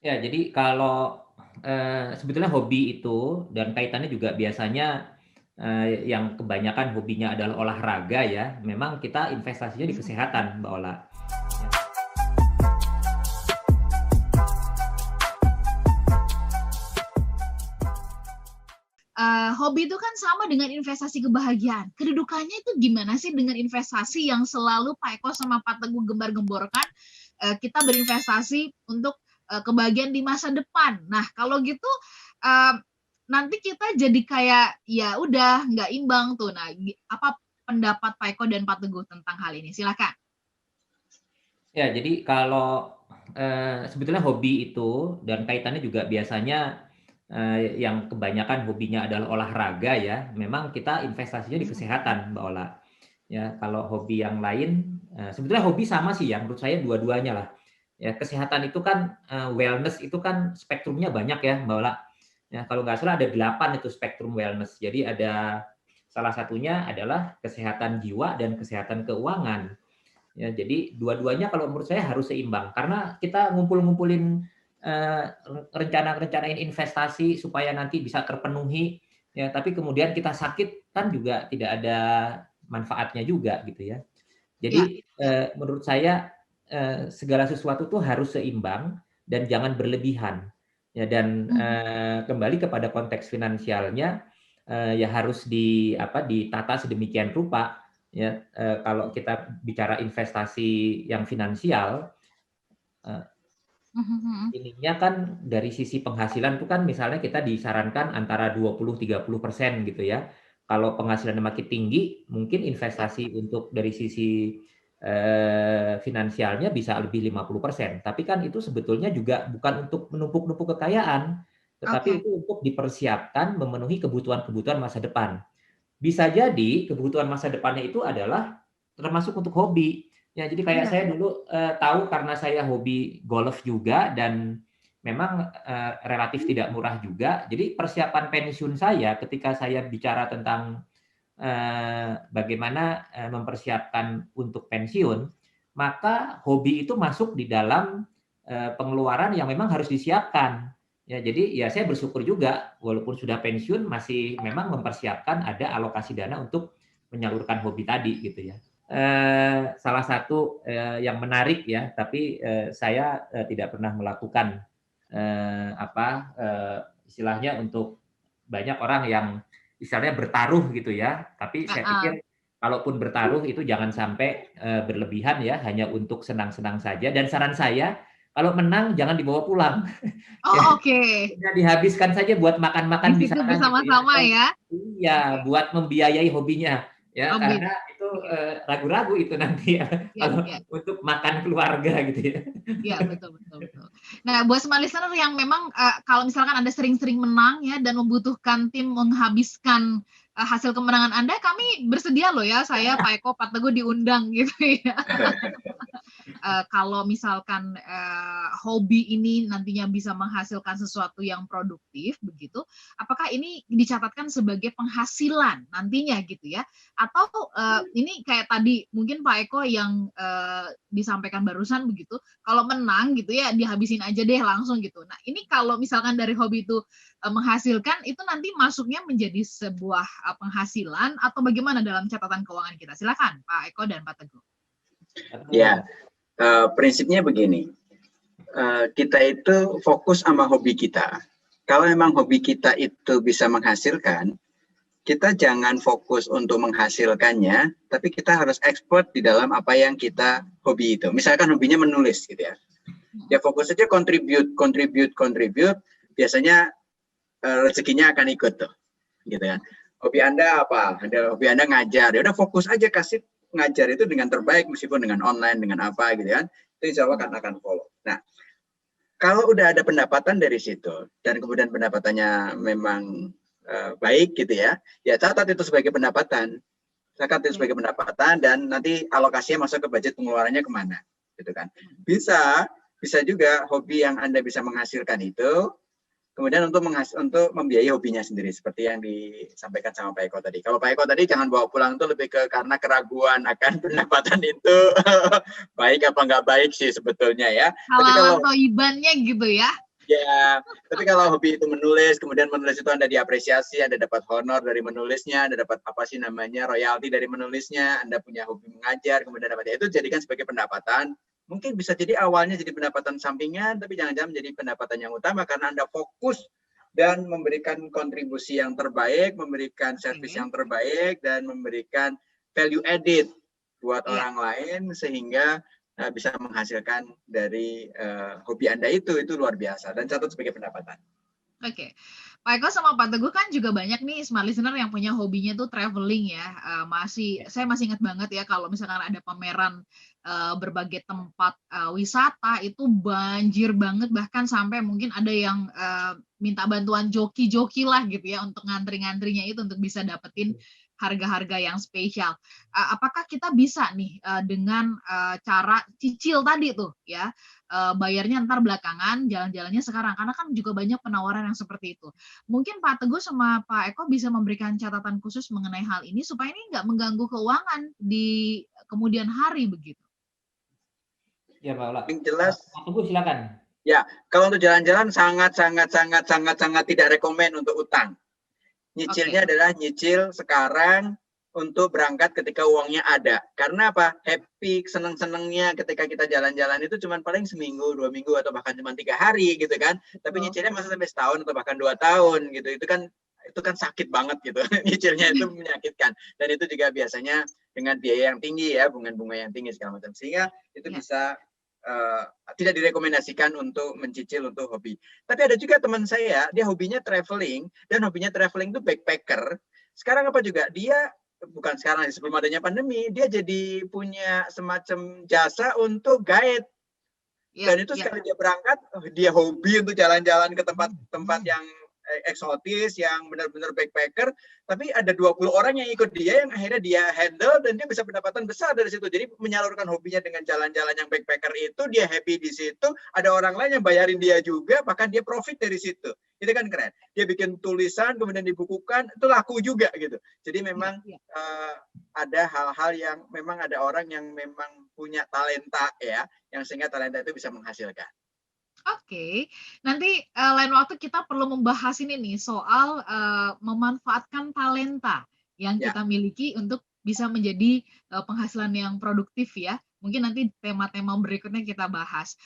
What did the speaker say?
Ya, jadi kalau, sebetulnya hobi itu dan kaitannya juga biasanya, yang kebanyakan hobinya adalah olahraga ya, memang kita investasinya di kesehatan, Mbak Ola. Ya. Hobi itu kan sama dengan investasi kebahagiaan. Kedudukannya itu gimana sih dengan investasi yang selalu Pak Eko sama Pak Teguh gembar-gemborkan, kita berinvestasi untuk kebahagiaan di masa depan. Nah, kalau gitu nanti kita jadi kayak ya udah nggak imbang tuh. Nah, apa pendapat Pak Eko dan Pak Teguh tentang hal ini? Silakan. Ya, jadi kalau, sebetulnya hobi itu dan kaitannya juga biasanya, yang kebanyakan hobinya adalah olahraga ya, memang kita investasinya di kesehatan, Mbak Ola. Ya, kalau hobi yang lain, sebetulnya hobi sama sih ya, menurut saya dua-duanya lah. Ya, kesehatan itu kan, wellness itu kan spektrumnya banyak ya, Mbak Ola. Ya, kalau nggak salah ada 8 itu spektrum wellness. Jadi ada salah satunya adalah kesehatan jiwa dan kesehatan keuangan. Ya, jadi dua-duanya kalau menurut saya harus seimbang karena kita ngumpul-ngumpulin rencana-rencanain investasi supaya nanti bisa terpenuhi ya, tapi kemudian kita sakit kan juga tidak ada manfaatnya juga gitu ya. Ya, Jadi ya. menurut saya segala sesuatu tuh harus seimbang dan jangan berlebihan. Ya dan kembali kepada konteks finansialnya ya harus ditata sedemikian rupa ya, kalau kita bicara investasi yang finansial, eee, ininya kan dari sisi penghasilan tuh kan misalnya kita disarankan antara 20-30% gitu ya. Kalau penghasilannya makin tinggi, mungkin investasi untuk dari sisi, finansialnya bisa lebih 50%. Tapi kan itu sebetulnya juga bukan untuk menumpuk-numpuk kekayaan, tetapi Oke. itu untuk dipersiapkan memenuhi kebutuhan-kebutuhan masa depan. Bisa jadi kebutuhan masa depannya itu adalah termasuk untuk hobi. Ya, jadi kayak Iya. saya dulu, tahu karena saya hobi golf juga dan memang, relatif tidak murah juga. Jadi persiapan pensiun saya ketika saya bicara tentang, bagaimana, mempersiapkan untuk pensiun, maka hobi itu masuk di dalam, pengeluaran yang memang harus disiapkan. Ya, jadi ya saya bersyukur juga walaupun sudah pensiun masih memang mempersiapkan ada alokasi dana untuk menyalurkan hobi tadi gitu ya. Salah satu, yang menarik ya, tapi, saya, tidak pernah melakukan, istilahnya untuk banyak orang yang istilahnya bertaruh gitu ya, tapi saya Heeh. pikir kalaupun bertaruh itu jangan sampai, berlebihan ya, hanya untuk senang-senang saja dan saran saya kalau menang jangan dibawa pulang. Ya, Oh, oke. udah dihabiskan saja buat Di makan-makan di situ sana gitu ya, bersama-sama atau ya. iya, Oke. buat membiayai hobinya, ya, Hobi. karena itu, Oke. ragu-ragu itu nanti ya Iya, kalau iya. untuk makan keluarga gitu ya. Iya, betul, betul, betul. Nah, buat semua listener yang memang, kalau misalkan Anda sering-sering menang ya dan membutuhkan tim menghabiskan, hasil kemenangan Anda, kami bersedia loh ya, saya, Pak Eko, Pak Teguh diundang gitu ya. Kalau misalkan, hobi ini nantinya bisa menghasilkan sesuatu yang produktif begitu, apakah ini dicatatkan sebagai penghasilan nantinya gitu ya? Atau, ini kayak tadi mungkin Pak Eko yang, disampaikan barusan begitu, kalau menang gitu ya dihabisin aja deh langsung gitu. Nah, ini kalau misalkan dari hobi itu, menghasilkan, itu nanti masuknya menjadi sebuah, penghasilan atau bagaimana dalam catatan keuangan kita? Silakan Pak Eko dan Pak Teguh. Ya, prinsipnya begini, kita itu fokus sama hobi kita. Kalau memang hobi kita itu bisa menghasilkan, kita jangan fokus untuk menghasilkannya, tapi kita harus expert di dalam apa yang kita hobi itu. Misalkan hobinya menulis gitu ya. Ya fokus saja contribute. Biasanya rezekinya akan ikut tuh, gitu kan. Hobi Anda apa? Hobi Anda ngajar. Ya udah fokus aja kasih ngajar itu dengan terbaik meskipun dengan online dengan apa gitu kan. Itu insya Allah akan follow. Nah, kalau udah ada pendapatan dari situ dan kemudian pendapatannya memang baik gitu ya, ya catat itu sebagai pendapatan. Catat itu sebagai pendapatan dan nanti alokasinya masuk ke budget pengeluarannya kemana, gitu kan. Bisa juga hobi yang Anda bisa menghasilkan itu kemudian untuk membiayai hobinya sendiri seperti yang disampaikan sama Pak Eko tadi. Kalau Pak Eko tadi jangan bawa pulang itu lebih ke karena keraguan akan pendapatan itu baik apa nggak baik sih sebetulnya ya. Tapi Halal kalau atau ibannya gitu ya. Ya, tapi kalau hobi itu menulis, kemudian menulis itu Anda diapresiasi, Anda dapat honor dari menulisnya, Anda dapat apa sih namanya royalti dari menulisnya, Anda punya hobi mengajar, kemudian dapat itu jadikan sebagai pendapatan. Mungkin bisa jadi awalnya jadi pendapatan sampingan, tapi jangan-jangan menjadi pendapatan yang utama karena Anda fokus dan memberikan kontribusi yang terbaik, memberikan servis yang terbaik, dan memberikan value added buat orang lain sehingga bisa menghasilkan dari hobi Anda itu luar biasa dan catat sebagai pendapatan. Oke, Pak Eko sama Pak Teguh kan juga banyak nih smart listener yang punya hobinya tuh traveling ya. Saya masih ingat banget ya kalau misalkan ada pameran berbagai tempat wisata itu banjir banget, bahkan sampai mungkin ada yang minta bantuan joki-joki lah gitu ya untuk ngantri-ngantrinya itu untuk bisa dapetin harga-harga yang spesial. Apakah kita bisa nih dengan cara cicil tadi tuh ya, bayarnya ntar belakangan, jalan-jalannya sekarang, karena kan juga banyak penawaran yang seperti itu. Mungkin Pak Teguh sama Pak Eko bisa memberikan catatan khusus mengenai hal ini supaya ini nggak mengganggu keuangan di kemudian hari begitu. Ya Pak Ola. Yang jelas, Pak Teguh silakan. Ya, kalau untuk jalan-jalan sangat tidak rekomen untuk utang. Nyicilnya adalah nyicil sekarang untuk berangkat ketika uangnya ada. Karena apa? Happy, seneng-senengnya ketika kita jalan-jalan itu cuma paling seminggu, 2 minggu, atau bahkan cuma 3 hari gitu kan. Tapi nyicilnya masa sampai setahun atau bahkan 2 tahun gitu. Itu kan sakit banget gitu. Nyicilnya itu menyakitkan. Dan itu juga biasanya dengan biaya yang tinggi ya, bunga-bunga yang tinggi segala macam. Sehingga itu bisa tidak direkomendasikan untuk mencicil untuk hobi. Tapi ada juga teman saya, dia hobinya traveling, dan hobinya traveling itu backpacker. Sekarang apa juga, dia bukan sekarang, sebelum adanya pandemi, dia jadi punya semacam jasa untuk guide. Dan itu sekali dia berangkat, dia hobi untuk jalan-jalan ke tempat-tempat yang eksotis, yang benar-benar backpacker, tapi ada 20 orang yang ikut dia yang akhirnya dia handle dan dia bisa pendapatan besar dari situ. Jadi menyalurkan hobinya dengan jalan-jalan yang backpacker itu, dia happy di situ, ada orang lain yang bayarin dia juga, bahkan dia profit dari situ. Itu kan keren. Dia bikin tulisan, kemudian dibukukan, itu laku juga gitu. Jadi memang ada hal-hal yang memang ada orang yang memang punya talenta ya, yang sehingga talenta itu bisa menghasilkan. Oke, nanti lain waktu kita perlu membahas ini nih soal memanfaatkan talenta yang kita miliki untuk bisa menjadi penghasilan yang produktif ya. Mungkin nanti tema-tema berikutnya kita bahas.